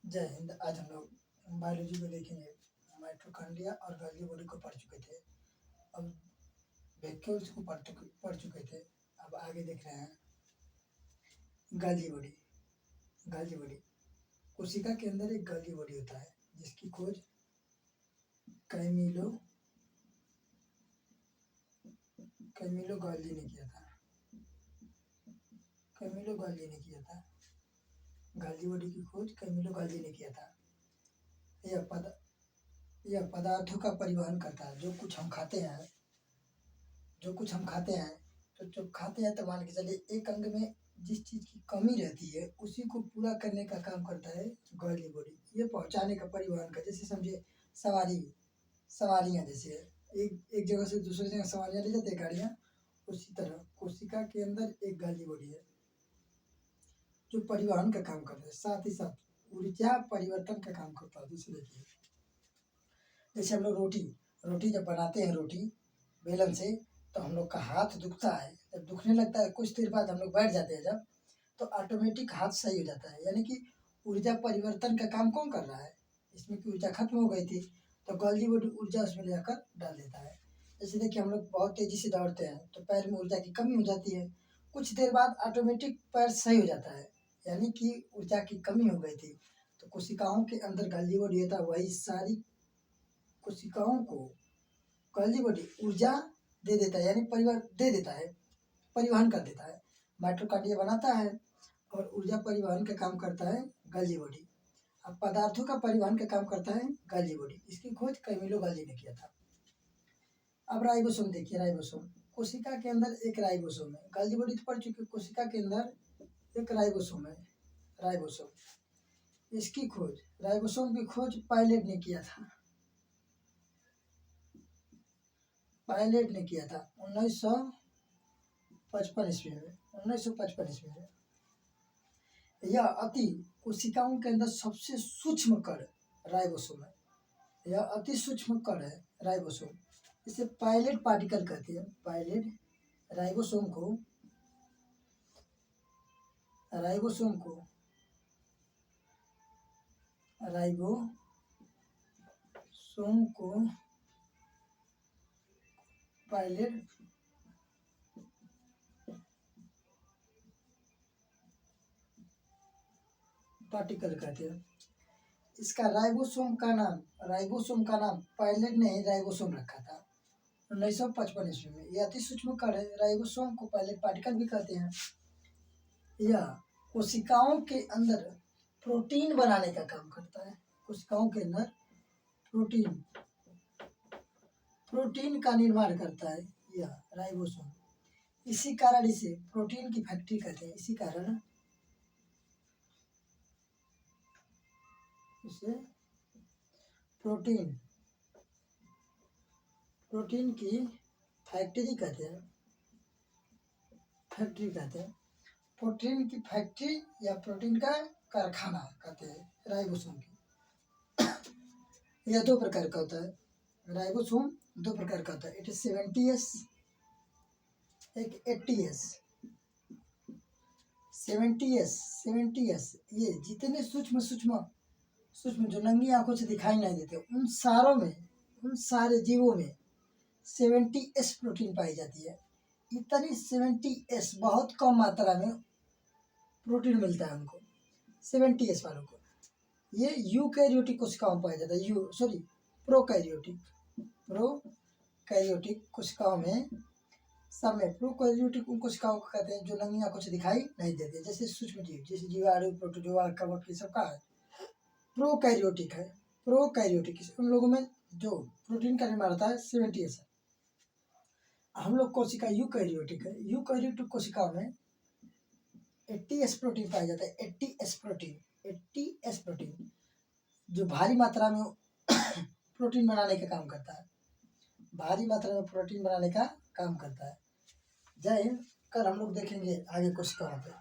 जय हिंद। आज हम लोग बायोलॉजी को देखेंगे। माइटोकॉन्ड्रिया और गोल्गी बॉडी को पढ़ चुके थे, अब वैक्यूल्स को पढ़ चुके थे। अब आगे देख रहे हैं गोल्गी बॉडी। गोल्गी बॉडी कोशिका के अंदर एक गोल्गी बॉडी होता है जिसकी खोज कैमिलो गोल्गी ने किया था। गोल्गी बॉडी की खोज कैमिलो गोल्गी ने किया था। यह पदार्थों का परिवहन करता है। जो कुछ हम खाते हैं तो जब खाते हैं तो मान के चलिए एक अंग में जिस चीज़ की कमी रहती है उसी को पूरा करने का काम करता है गोल्गी बॉडी। ये पहुंचाने का, परिवहन का, जैसे समझिए सवारियाँ, जैसे एक जगह से दूसरी जगह सवारियाँ ले जाते हैं गाड़ियाँ, उसी तरह कोशिका के अंदर एक गोल्गी बॉडी है जो परिवहन का काम करता है, साथ ही साथ ऊर्जा परिवर्तन का काम करता है। दूसरे की जैसे हम लोग रोटी जब बनाते हैं रोटी बेलन से, तो हम लोग का हाथ दुखता है। जब दुखने लगता है कुछ देर बाद हम लोग बैठ जाते हैं जब, तो ऑटोमेटिक हाथ सही हो जाता है। यानी कि ऊर्जा परिवर्तन का काम कौन कर रहा है? इसमें की ऊर्जा खत्म हो गई थी तो गोल्गी बॉडी ऊर्जा उसमें ले जाकर डाल देता है। जैसे देखिए हम लोग बहुत तेज़ी से दौड़ते हैं तो पैर में ऊर्जा की कमी हो जाती है, कुछ देर बाद ऑटोमेटिक पैर सही हो जाता है, यानी कि ऊर्जा की कमी हो गई थी। तो कोशिकाओं के अंदर गोल्गी बॉडी होता है, वही सारी कोशिकाओं को गोल्गी बॉडी ऊर्जा दे देता है, यानी परिवहन कर देता है। माइटोकॉन्ड्रिया बनाता है और ऊर्जा परिवहन का काम करता है गोल्गी बॉडी। अब पदार्थों का परिवहन का काम करता है गोल्गी बॉडी। इसकी खोज कैमिलो गोल्गी ने किया था। अब राइबोसोम देखिए। राइबोसोम कोशिका के अंदर एक राइबोसोम है। गोल्गी बॉडी तो पढ़ चुकी, कोशिका के अंदर एक राइबोसोम है। इसकी खोज, राइबोसोम की खोज पायलट ने किया था। 1955 ईस्वी में। यह अति कोशिकाओं के अंदर सबसे सूक्ष्म कण राइबोसोम है। यह अति सूक्ष्म कण है राइबोसोम। इसे पायलट पार्टिकल कहते हैं। पायलट राइबोसोम को पायलट पार्टिकल कहते हैं। इसका राइबोसोम का नाम पायलट ने ही राइबोसोम रखा था 1955 ईस्वी में। यह अति सूक्ष्म कण है। राइबोसोम को पायलट पार्टिकल भी कहते हैं। यह कोशिकाओं के अंदर प्रोटीन बनाने का काम करता है। कोशिकाओं के अंदर प्रोटीन का निर्माण करता है यह राइबोसोम। इसी कारण इसे प्रोटीन की फैक्ट्री कहते हैं। इसी कारण इसे प्रोटीन की फैक्ट्री कहते हैं। प्रोटीन की फैक्ट्री या प्रोटीन का कारखाना कहते हैं राइबोसोम की। यह दो प्रकार का होता है। राइबोसोम दो प्रकार का होता है, एक 70S, एक 80S। 70S ये जितने सूक्ष्म जो नंगी आंखों से दिखाई नहीं देते, उन सारे जीवों में 70S प्रोटीन पाई जाती है। इतनी 70S बहुत कम मात्रा में प्रोटीन मिलता है उनको, 70S वालों को। ये यूकैरियोटिक कोशिकाओं में पाया जाता है। प्रोकैरियोटिक कोशिकाओं में सब में। प्रोकैरियोटिक उन कोशिकाओं को कहते हैं जो नंगी आंखों से दिखाई नहीं देते, जैसे सूक्ष्म जीव, जैसे जीवाणु, प्रोटोजोआ, कवक, ये सब का प्रोकैरियोटिक है। उन लोगों में जो प्रोटीन का निर्माण होता है 70S है। हम लोग कोशिका यूकैरियोटिक है। यूकैरियोटिक कोशिकाओं में 80S प्रोटीन पाया जाता है। 80S प्रोटीन जो भारी मात्रा में प्रोटीन बनाने का काम करता है। जय हिंद। कल हम लोग देखेंगे आगे कोशिकाओं पे।